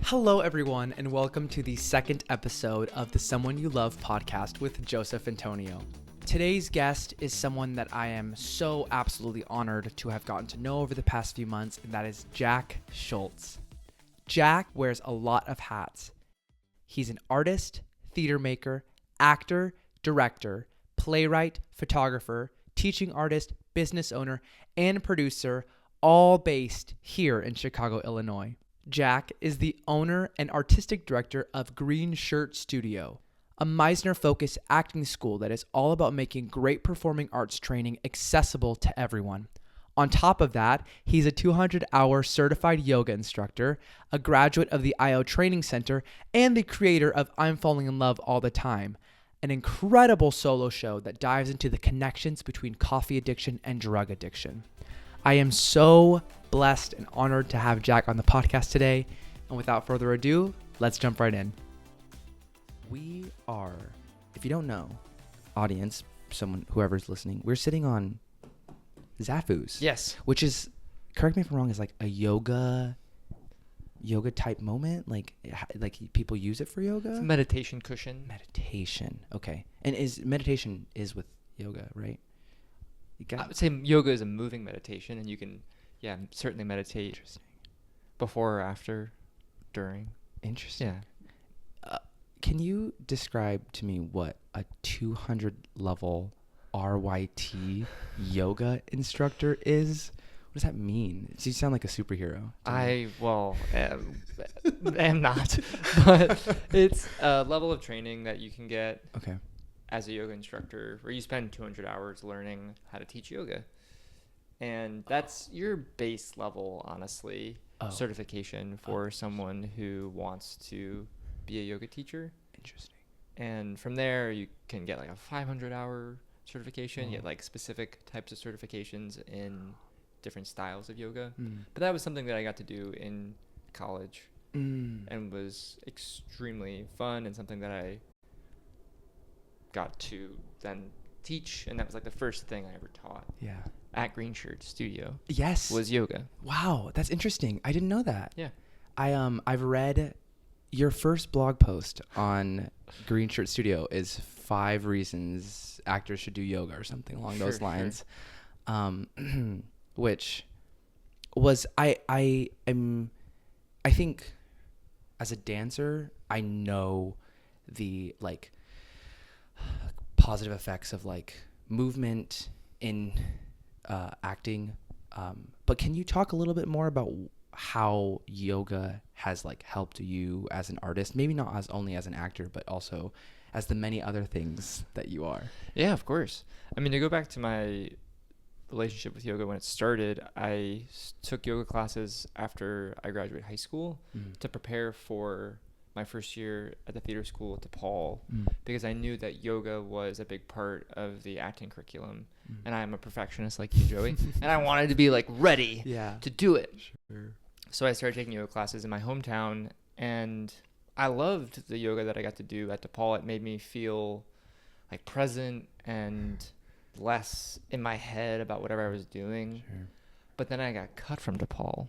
Hello, everyone, and welcome to the second episode of the Someone You Love podcast with Joseph Antonio. Today's guest is someone that I am so absolutely honored to have gotten to know over the past few months, and that is Jack Schultz. Jack wears a lot of hats. He's an artist, theater maker, actor, director, playwright, photographer, teaching artist, business owner, and producer, all based here in Chicago, Illinois. Jack is the owner and artistic director of Green Shirt Studio, a Meisner-focused acting school that is all about making great performing arts training accessible to everyone. On top of that, he's a 200-hour certified yoga instructor, a graduate of the IO Training Center, and the creator of I'm Falling in Love All the Time, an incredible solo show that dives into the connections between coffee addiction and drug addiction. I am so blessed and honored to have Jack on the podcast today. And without further ado, let's jump right in. We are, if you don't know, audience, whoever's listening, we're sitting on Zafu's. Yes. Which is, correct me if I'm wrong, is like a yoga type moment. Like people use it for yoga. It's a meditation cushion. Meditation. Okay. And meditation is with yoga, right? I would say yoga is a moving meditation, and you can, certainly meditate before or after, during. Interesting. Yeah. Can you describe to me what a 200 level RYT yoga instructor is? What does that mean? You sound like a superhero. I am not, but it's a level of training that you can get. Okay. As a yoga instructor, where you spend 200 hours learning how to teach yoga. And that's your base level, honestly, certification for someone who wants to be a yoga teacher. Interesting. And from there, you can get like a 500-hour certification. You get like specific types of certifications in different styles of yoga. But that was something that I got to do in college and was extremely fun, and something that I got to then teach, and that was like the first thing I ever taught. Yeah. At Green Shirt Studio. Yes. Was yoga. Wow, that's interesting. I didn't know that. Yeah. I've read your first blog post on Green Shirt Studio is 5 reasons actors should do yoga or something along those lines. Sure. Which was I think as a dancer, I know the like positive effects of like movement in acting, but can you talk a little bit more about how yoga has like helped you as an artist, maybe not as only as an actor, but also as the many other things that you are? Yeah, of course. I mean, to go back to my relationship with yoga when it started, I took yoga classes after I graduated high school to prepare for my first year at the theater school at DePaul, because I knew that yoga was a big part of the acting curriculum, and I'm a perfectionist like you, Joey, and I wanted to be like ready to do it. Sure. So I started taking yoga classes in my hometown, and I loved the yoga that I got to do at DePaul. It made me feel like present and less in my head about whatever I was doing. Sure. But then I got cut from DePaul.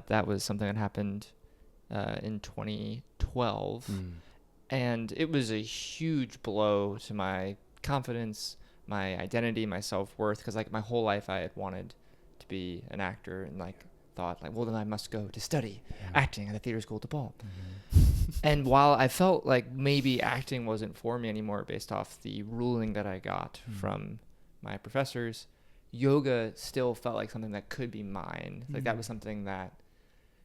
That was something that happened in 2012, and it was a huge blow to my confidence, my identity, my self-worth, because like my whole life I had wanted to be an actor, and like thought like, well, then I must go to study acting at the theater school at DePaul. And while I felt like maybe acting wasn't for me anymore based off the ruling that I got from my professors, yoga still felt like something that could be mine. Like that was something that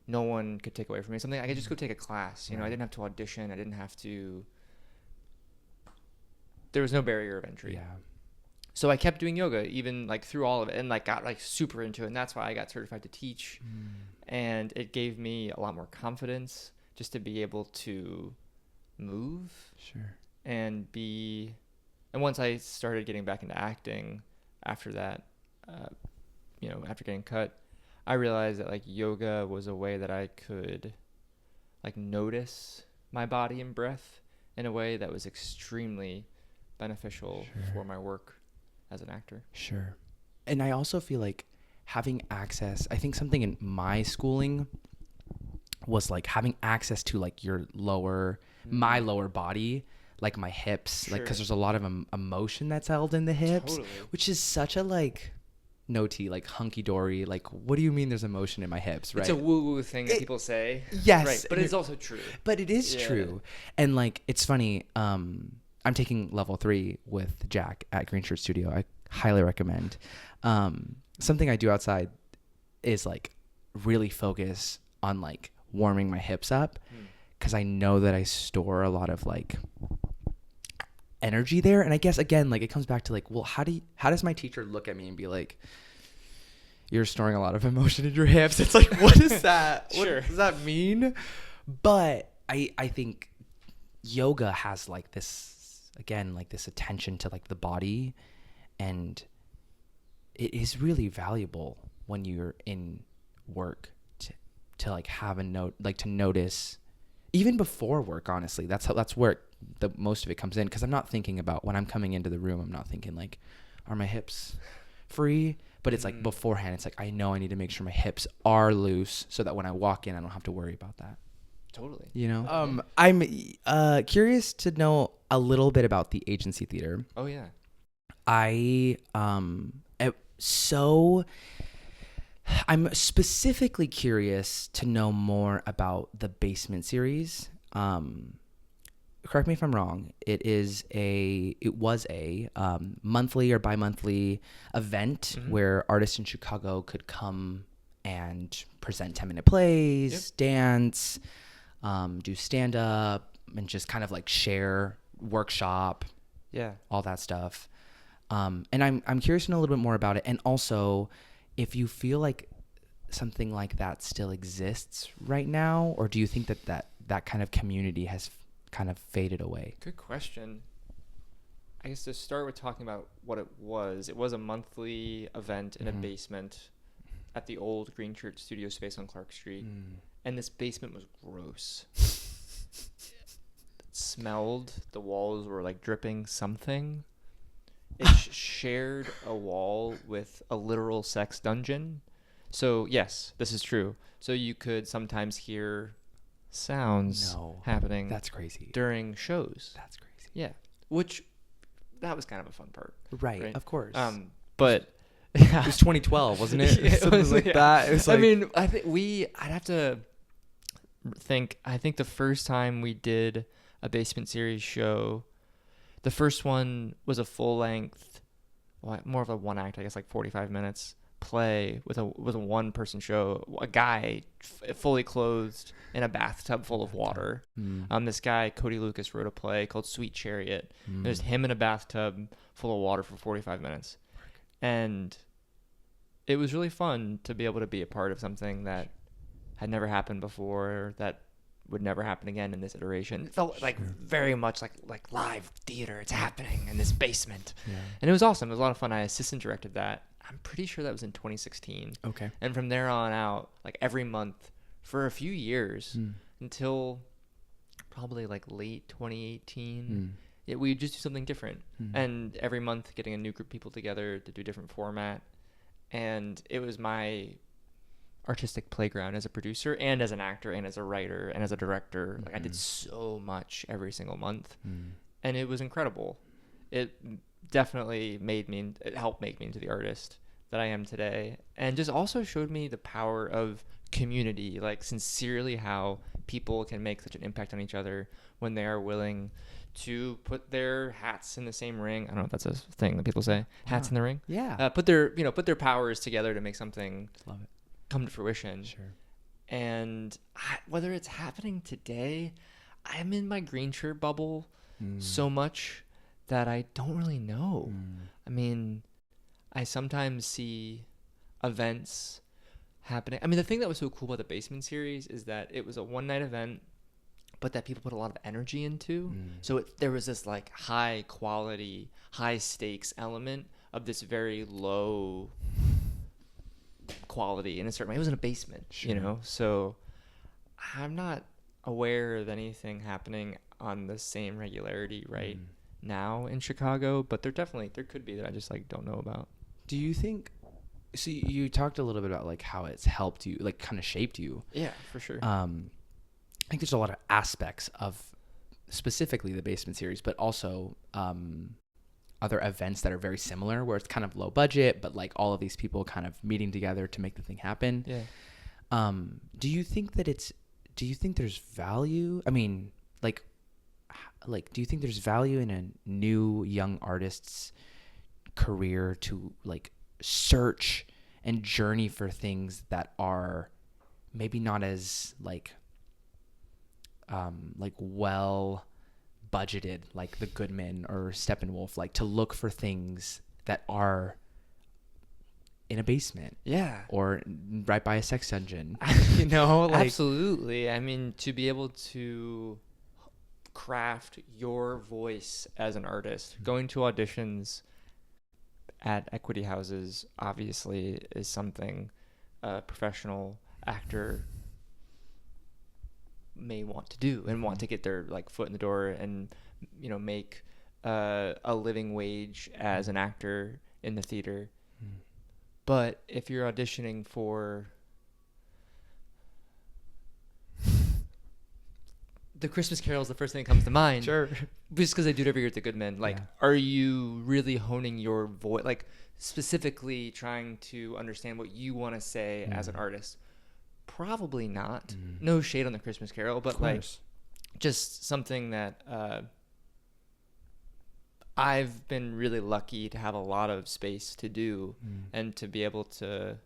no one could take away from me. Something I could just go take a class. You know, I didn't have to audition. I didn't have to. There was no barrier of entry. Yeah. So I kept doing yoga even like through all of it, and like got like super into it. And that's why I got certified to teach. And it gave me a lot more confidence just to be able to move. Sure. And once I started getting back into acting after that, after getting cut, I realized that like yoga was a way that I could like notice my body and breath in a way that was extremely beneficial for my work as an actor. Sure. And I also feel like having access, I think something in my schooling was like having access to like your my lower body, like my hips, like because there's a lot of emotion that's held in the hips, which is such a like like hunky dory. Like, what do you mean there's emotion in my hips? Right? It's a woo woo thing that people say. Yes, right. But it's also true. But it is true, and like it's funny. I'm taking level 3 with Jack at Green Shirt Studio. I highly recommend. Something I do outside is like really focus on like warming my hips up, because I know that I store a lot of like energy there. And I guess again, like it comes back to like, well, how does my teacher look at me and be like, you're storing a lot of emotion in your hips? It's like, what is that? What does that mean? But I think yoga has like this, again, like this attention to like the body, and it is really valuable when you're in work to like have a note, like to notice even before work. Honestly, that's where the most of it comes in, because I'm not thinking about when I'm coming into the room. I'm not thinking like, are my hips free? But it's like beforehand, it's like, I know I need to make sure my hips are loose so that when I walk in, I don't have to worry about that. Totally. You know? I'm curious to know a little bit about the agency theater. Oh yeah. I'm specifically curious to know more about the Basement series. Correct me if I'm wrong. It was a monthly or bi-monthly event where artists in Chicago could come and present 10-minute plays, dance, do stand-up, and just kind of like share, workshop, all that stuff. And I'm curious to know a little bit more about it, and also if you feel like something like that still exists right now, or do you think that kind of community has kind of faded away? Good question. I guess to start with talking about what it was a monthly event in a basement at the old Green Shirt Studio space on Clark Street. And this basement was gross. It smelled. The walls were like dripping something. It shared a wall with a literal sex dungeon. So yes, this is true. So you could sometimes hear sounds happening. That's crazy. During shows. That's crazy. Yeah. Which, that was kind of a fun part. Right. Of course. But it was 2012, wasn't it? It was like that. It was like, I mean, I'd have to think. I think the first time we did a Basement series show, the first one was a full length, more of a one act, I guess, like 45 minutes play with a one person show. A guy fully clothed in a bathtub full of water. This guy Cody Lucas wrote a play called Sweet Chariot. There's him in a bathtub full of water for 45 minutes, and it was really fun to be able to be a part of something that had never happened before, that would never happen again in this iteration. It felt like very much like live theater. It's happening in this basement. And it was awesome. It was a lot of fun. I assistant directed that. I'm pretty sure that was in 2016. Okay. And from there on out, like every month for a few years until probably like late 2018, we just do something different. And every month getting a new group of people together to do different format. And it was my artistic playground as a producer and as an actor and as a writer and as a director. Like I did so much every single month, and it was incredible. It definitely helped make me into the artist that I am today, and just also showed me the power of community, like sincerely how people can make such an impact on each other when they are willing to put their hats in the same ring. I don't know if that's a thing that people say, hats in the ring. Yeah. Put their powers together to make something come to fruition. Sure. And whether it's happening today, I'm in my green shirt bubble so much that I don't really know. I mean, I sometimes see events happening. I mean, the thing that was so cool about the Basement series is that it was a one-night event, but that people put a lot of energy into. So there was this like high quality, high stakes element of this very low quality in a certain way. It was in a basement, you know? So I'm not aware of anything happening on the same regularity now in Chicago, but there could be that I just like don't know about. Do you think, so you talked a little bit about like how it's helped you, like kind of shaped you. Yeah, for sure. think there's a lot of aspects of specifically the Basement series, but also other events that are very similar, where it's kind of low budget, but like all of these people kind of meeting together to make the thing happen. Yeah. Do you think there's value? I mean, like, do you think there's value in a new young artist's career to like search and journey for things that are maybe not as like well budgeted, like the Goodman or Steppenwolf, like to look for things that are in a basement, or right by a sex dungeon, like, absolutely. I mean, to be able to craft your voice as an artist, going to auditions at equity houses obviously is something a professional actor may want to do and want to get their like foot in the door and make a living wage as an actor in the theater. But if you're auditioning for the Christmas Carol, is the first thing that comes to mind. Sure. Just because I do it every year at the Goodman. Like, are you really honing your voice? Like, specifically trying to understand what you want to say as an artist? Probably not. No shade on the Christmas Carol, but like, just something that I've been really lucky to have a lot of space to do and to be able to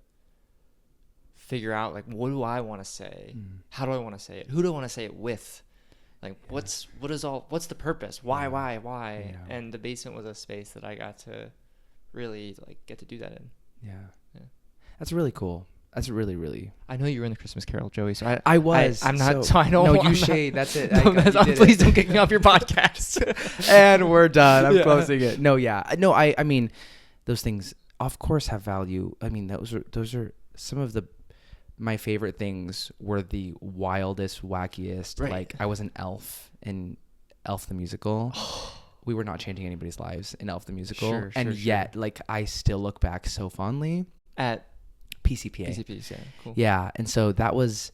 figure out like, what do I want to say? How do I want to say it? Who do I want to say it with? Like, what's the purpose? Why? Yeah. And the Basement was a space that I got to really like get to do that in. Yeah. That's really cool. That's really, really. I know you were in the Christmas Carol, Joey. So I was. I'm not. So I don't. No, you shade. That's it. Please don't kick me off your podcast. And we're done. I'm closing it. No, yeah. No, I mean, those things, of course, have value. I mean, those are some of my favorite things were the wildest, wackiest. Right. Like, I was an elf in Elf the Musical. We were not changing anybody's lives in Elf the Musical. Yet, like, I still look back so fondly at PCPA. PCPs, yeah, cool. Yeah, and so that was,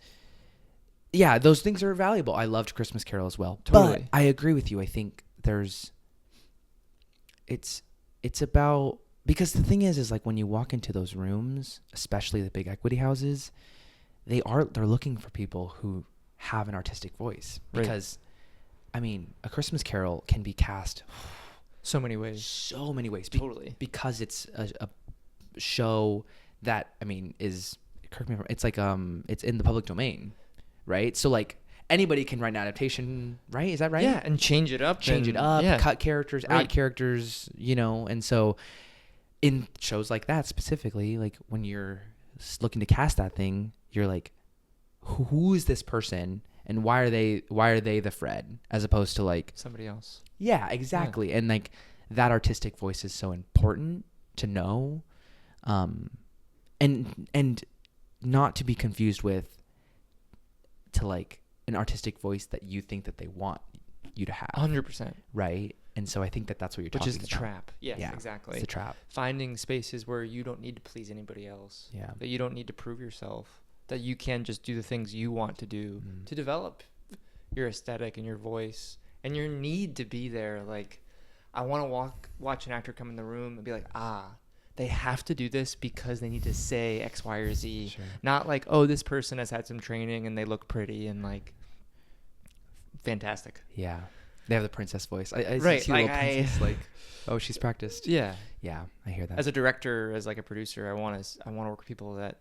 those things are valuable. I loved Christmas Carol as well. Totally. But I agree with you. I think it's about, because the thing is like when you walk into those rooms, especially the big equity houses, they're looking for people who have an artistic voice. Because, I mean, A Christmas Carol can be cast so many ways. Totally. Because it's a show that, I mean, it's like it's in the public domain, right? So like anybody can write an adaptation, right? Is that right? Yeah, and change it up, cut characters, add characters, and so in shows like that specifically, like when you're looking to cast that thing, you're like, who is this person and why are they the Fred, as opposed to like somebody else? Yeah, exactly. And like that artistic voice is so important to know. And not to be confused with to like an artistic voice that you think that they want you to have. 100%. Right? And so I think that's what you're talking about. Which is the trap. Yes, exactly. It's the trap. Finding spaces where you don't need to please anybody else. Yeah. That you don't need to prove yourself. That you can just do the things you want to do to develop your aesthetic and your voice and your need to be there. Like, I want to watch an actor come in the room and be like, they have to do this because they need to say X, Y, or Z. Sure. Not like, oh, this person has had some training and they look pretty and like fantastic. Yeah. They have the princess voice. I right. see like, little princess, like, oh, she's practiced. Yeah. Yeah, I hear that. As a director, as like a producer, I want to work with people that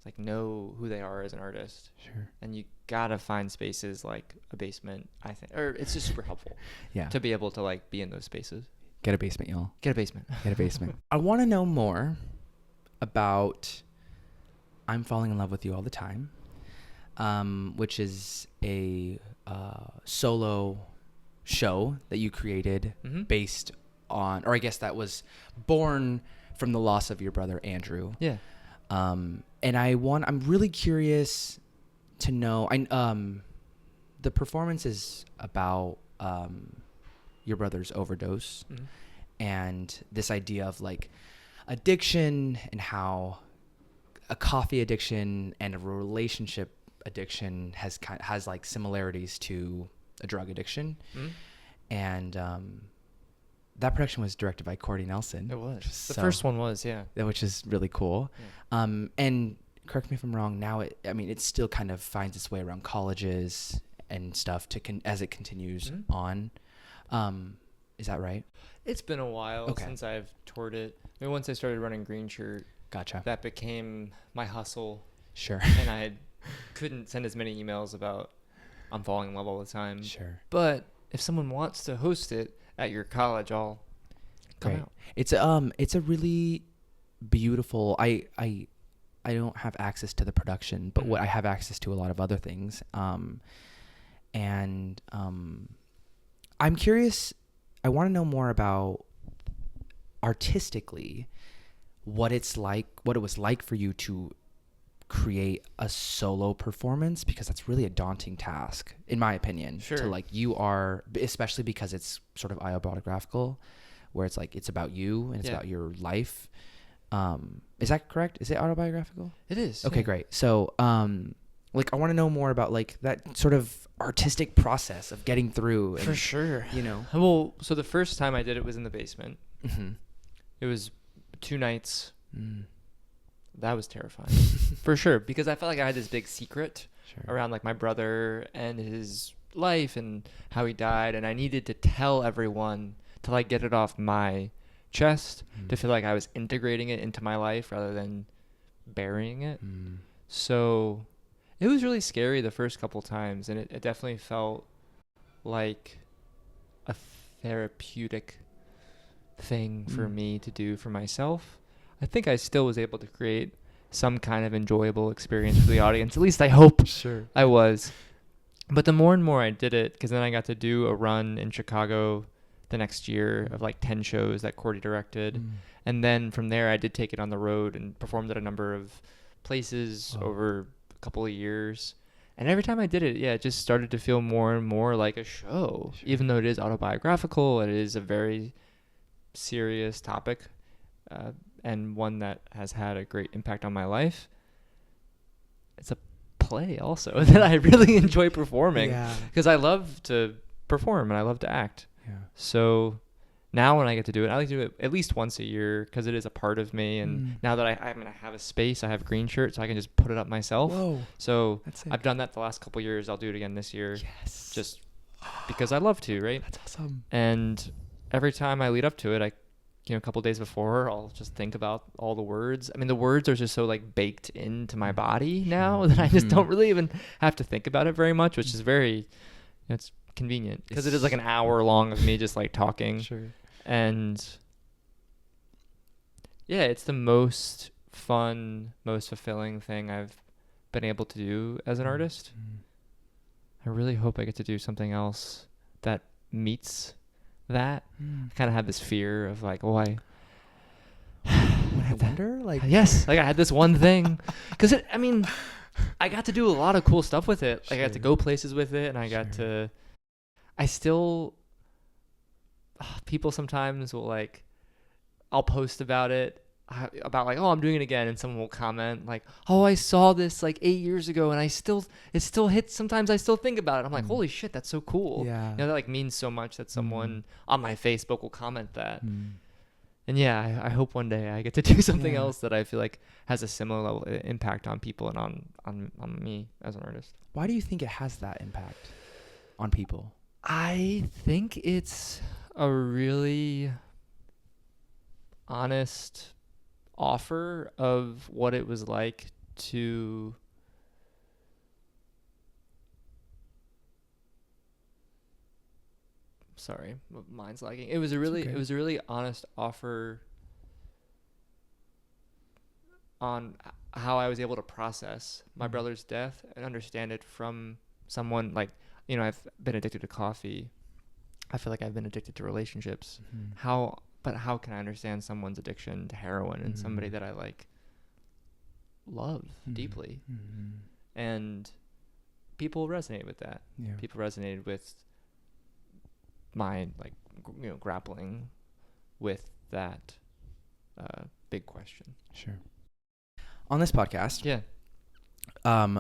like know who they are as an artist. Sure. And you gotta find spaces like a basement, I think, or it's just super helpful. Yeah. To be able to like be in those spaces. Get a basement, y'all. Get a basement. Get a basement. I want to know more about I'm Falling in Love with You All the Time, which is a solo show that you created based on, or I guess that was born from the loss of your brother, Andrew. Yeah. And I'm really curious to know, the performance is about your brother's overdose and this idea of like addiction and how a coffee addiction and a relationship addiction has like similarities to a drug addiction. And that production was directed by Cordy Nelson. It was. The first one was, yeah. Which is really cool. Yeah. And correct me if I'm wrong, now it still kind of finds its way around colleges and stuff as it continues on. Is that right? It's been a while since I've toured it. I mean, once I started running Green Shirt, gotcha, that became my hustle. Sure. And I couldn't send as many emails about I'm falling in love all the time. Sure. But if someone wants to host it at your college, I'll come out. It's a really beautiful. I don't have access to the production, but what I have access to a lot of other things. And I'm curious. I want to know more about artistically what it was like for you to create a solo performance, because that's really a daunting task, in my opinion. Sure. To like, especially because it's sort of autobiographical, where it's like it's about you and it's about your life. Is that correct? Is it autobiographical? It is. Okay, great. So, like, I want to know more about like that sort of artistic process of getting through. For sure. Well, so the first time I did it was in the basement. It was 2 nights. That was terrifying. For sure, because I felt like I had this big secret around like my brother and his life and how he died, and I needed to tell everyone to like get it off my chest, to feel like I was integrating it into my life rather than burying it. So it was really scary the first couple times, and it definitely felt like a therapeutic thing for me to do for myself. I think I still was able to create some kind of enjoyable experience for the audience. At least I hope I was. But the more and more I did it, because then I got to do a run in Chicago the next year of like 10 shows that Cordy directed. And then from there, I did take it on the road and performed at a number of places over a couple of years. And every time I did it, it just started to feel more and more like a show. Even though it is autobiographical, it is a very serious topic. And one that has had a great impact on my life. It's a play also that I really enjoy performing, because I love to perform and I love to act. So now when I get to do it, I like to do it at least once a year, because it is a part of me. And now that I'm going to have a space, I have Green Shirt, so I can just put it up myself. So I've done that the last couple of years. I'll do it again this year. Just because I love to, right? That's awesome. And every time I lead up to it, a couple of days before, I'll just think about all the words. I mean, the words are just so like baked into my body now that I just don't really even have to think about it very much, which is very, it's convenient, because it is like an hour long of me just like talking. And it's the most fun, most fulfilling thing I've been able to do as an artist. I really hope I get to do something else that meets that. I kind of had this fear of like, I wonder, like, yes, like I had this one thing, because I got to do a lot of cool stuff with it. Like I got to go places with it, and I still people sometimes will like, I'll post about it, about like, I'm doing it again, and someone will comment like, I saw this like 8 years ago, and it still hits. Sometimes I still think about it. I'm like, holy shit, that's so cool. That like means so much that someone on my Facebook will comment that. And I hope one day I get to do something else that I feel like has a similar level of impact on people and on me as an artist. Why do you think it has that impact on people? I think it's a really honest offer of what it was like to mine's lagging. It was a really honest offer on how I was able to process my brother's death and understand it from someone like, I've been addicted to coffee. I feel like I've been addicted to relationships. How can I understand someone's addiction to heroin and somebody that I like love deeply? And people resonate with that. People resonated with my like, grappling with that big question. On this podcast,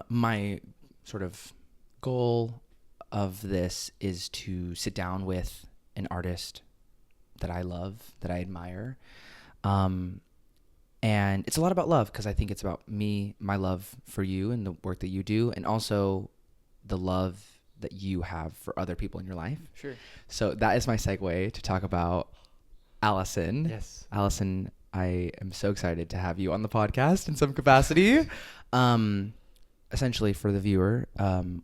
my sort of goal of this is to sit down with an artist that I love, that I admire. And it's a lot about love, because I think it's about me, my love for you and the work that you do, and also the love that you have for other people in your life. Sure. So that is my segue to talk about Allison. Yes. Allison, I am so excited to have you on the podcast in some capacity. Essentially, for the viewer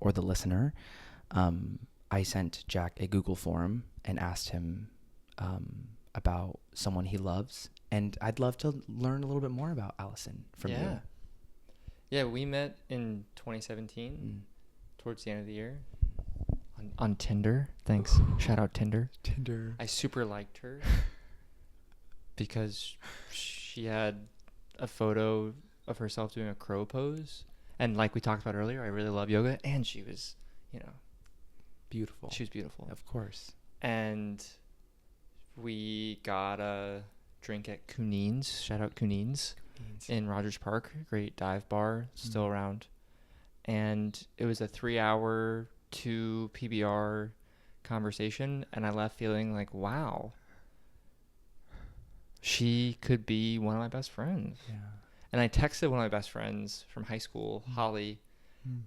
or the listener, I sent Jack a Google form and asked him about someone he loves. And I'd love to learn a little bit more about Allison from you. Yeah, we met in 2017, towards the end of the year, on Tinder. Thanks. Shout out Tinder. Tinder. I super liked her because she had a photo of herself doing a crow pose. And like we talked about earlier, I really love yoga. And she was, beautiful. She was beautiful. Of course. And we got a drink at Cunines. Shout out Cunines. In Rogers Park. Great dive bar. Still around. And it was a 3-hour 2 PBR conversation. And I left feeling like, wow, she could be one of my best friends. Yeah. And I texted one of my best friends from high school, Holly,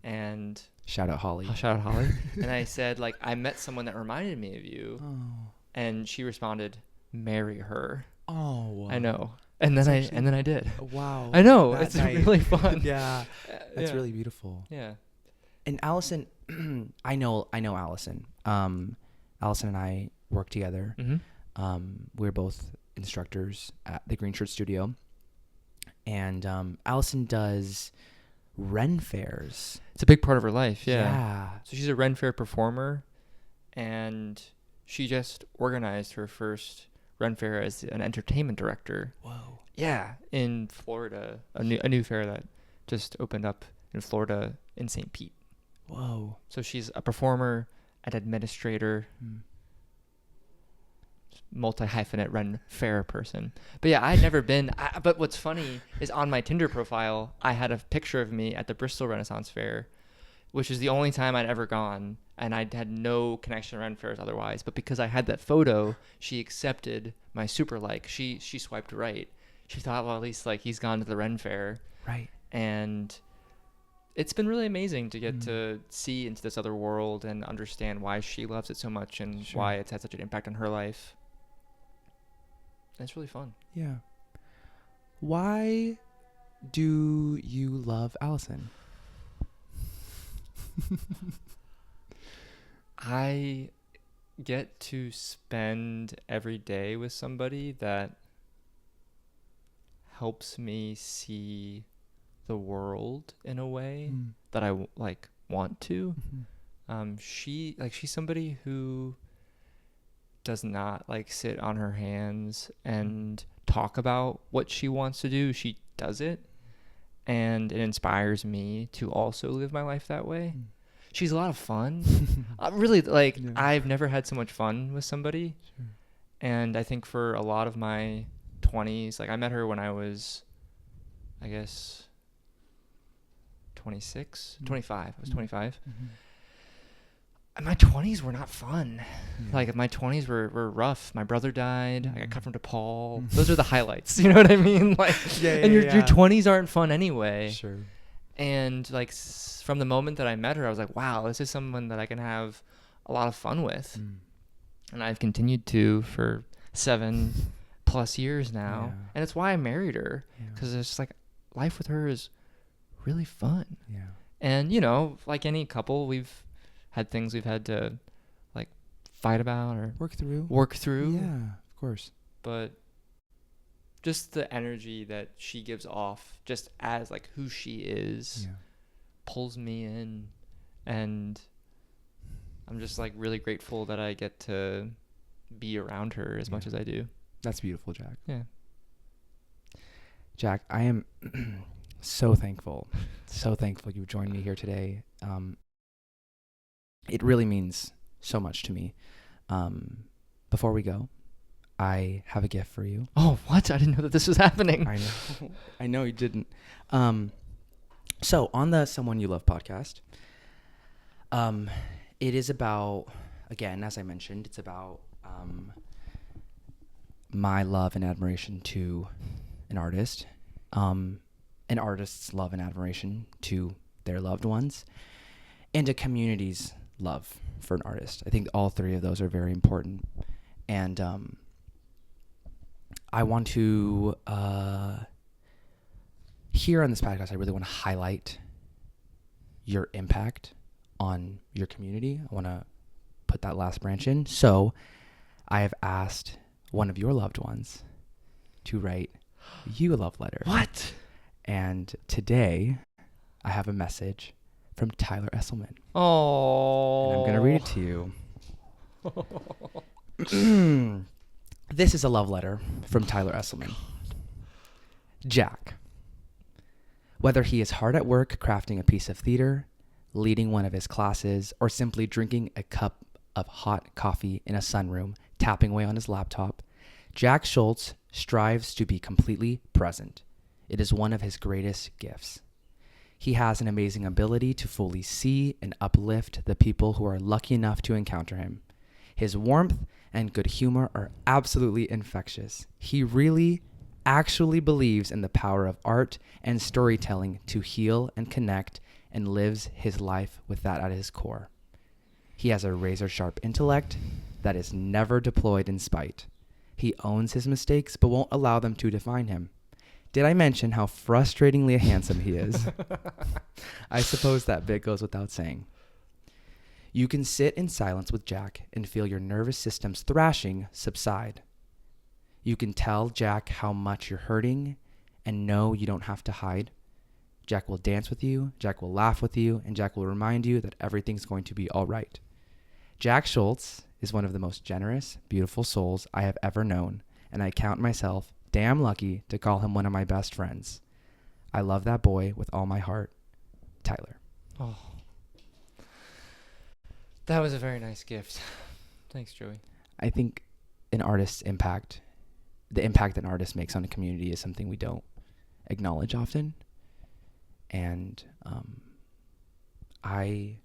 and shout out Holly. And I said, like, I met someone that reminded me of you. Oh. And she responded, marry her. Oh. I know. And then I did. Wow. I know. That It's night. really fun. Yeah. That's really beautiful. Yeah. And Allison, I know Allison. Allison and I work together. We're both instructors at the Green Shirt Studio. And Allison does Ren fairs. It's a big part of her life. Yeah. So she's a Ren Fair performer, and she just organized her first Ren Fair as an entertainment director. Whoa. Yeah, in Florida, a new fair that just opened up in Florida in St. Pete. Whoa. So she's a performer, an administrator, multi-hyphenate Ren Fair person. But yeah, I'd never been. But what's funny is on my Tinder profile, I had a picture of me at the Bristol Renaissance Fair, which is the only time I'd ever gone, and I had no connection to Ren Fairs otherwise. But because I had that photo, she accepted my super like. She swiped right. She thought, well, at least like he's gone to the Ren Fair. Right. And it's been really amazing to get to see into this other world and understand why she loves it so much and why it's had such an impact on her life. And it's really fun. Yeah. Why do you love Allison? I get to spend every day with somebody that helps me see the world in a way that I want to. She's somebody who does not sit on her hands and talk about what she wants to do. She does it, and it inspires me to also live my life that way. She's a lot of fun. Really, I've never had so much fun with somebody. Sure. And I think for a lot of my 20s, I met her when I was, I guess, 25. I was 25. And my 20s were not fun. My 20s were rough. My brother died. I got cut from DePaul. Those are the highlights. You know what I mean? Your 20s aren't fun anyway. Sure. And from the moment that I met her, I was like, wow, this is someone that I can have a lot of fun with. And I've continued to for 7+ years now. Yeah. And it's why I married her, because it's just life with her is really fun. Yeah. And, like any couple, we've had things we've had to fight about or work through. Yeah, of course. But just the energy that she gives off, just as who she is, pulls me in, and I'm just really grateful that I get to be around her as much as I do. That's beautiful, Jack. Yeah. Jack, I am so thankful you joined me here today. It really means so much to me. Before we go, I have a gift for you. Oh, what? I didn't know that this was happening. I know you didn't. So on the Someone You Love podcast, It is about, again, as I mentioned, it's about my love and admiration to an artist, an artist's love and admiration to their loved ones, and a community's love for an artist. I think all three of those are very important. And I want to, here on this podcast, I really want to highlight your impact on your community. I want to put that last branch in. So I have asked one of your loved ones to write you a love letter. What? And today I have a message from Tyler Esselman. Oh. And I'm going to read it to you. This is a love letter from Tyler Esselman. Jack. Whether he is hard at work crafting a piece of theater, leading one of his classes, or simply drinking a cup of hot coffee in a sunroom, tapping away on his laptop, Jack Schultz strives to be completely present. It is one of his greatest gifts. He has an amazing ability to fully see and uplift the people who are lucky enough to encounter him. His warmth and good humor are absolutely infectious. He really, actually believes in the power of art and storytelling to heal and connect, and lives his life with that at his core. He has a razor-sharp intellect that is never deployed in spite. He owns his mistakes but won't allow them to define him. Did I mention how frustratingly handsome he is? I suppose that bit goes without saying. You can sit in silence with Jack and feel your nervous system's thrashing subside. You can tell Jack how much you're hurting and know you don't have to hide. Jack will dance with you, Jack will laugh with you, and Jack will remind you that everything's going to be all right. Jack Schultz is one of the most generous, beautiful souls I have ever known, and I count myself damn lucky to call him one of my best friends. I love that boy with all my heart. Tyler. Oh. That was a very nice gift. Thanks, Joey. I think an artist's impact, the impact that an artist makes on a community, is something we don't acknowledge often. And I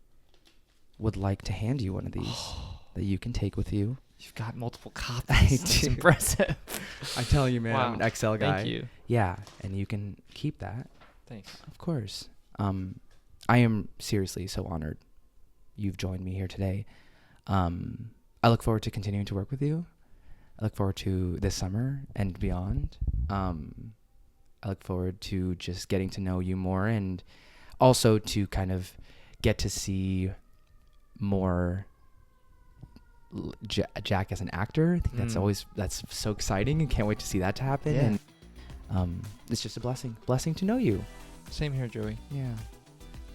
would like to hand you one of these that you can take with you. You've got multiple copies. I That's do. impressive. I tell you, man, Wow. I'm an Excel guy. Thank you. Yeah, and you can keep that. Thanks. Of course. I am seriously so honored you've joined me here today. I look forward to continuing to work with you. I look forward to this summer and beyond. I look forward to just getting to know you more, and also to kind of get to see more Jack as an actor. I think that's so exciting, and can't wait to see that to happen. Yeah. And it's just a blessing to know you. Same here, Joey. Yeah.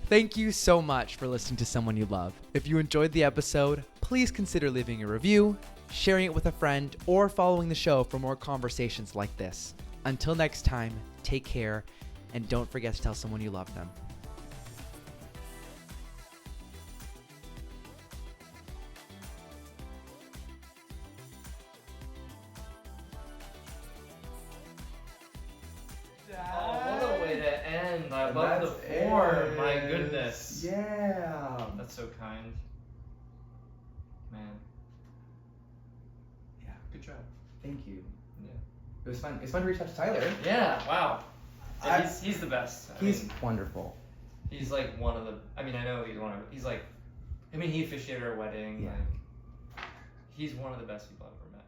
Thank you so much for listening to Someone You Love. If you enjoyed the episode, please consider leaving a review, sharing it with a friend, or following the show for more conversations like this. Until next time, take care, and don't forget to tell someone you love them. Oh, what a way to end. I love the form. My goodness. Yeah. That's so kind. Man. Yeah. Good job. Thank you. Yeah. It was fun. It's fun to reach out to Tyler. Yeah, wow. Yeah, he's the best. He's wonderful. He's like one of the, I know he's like, he officiated our wedding. Yeah. Like, he's one of the best people I've ever met.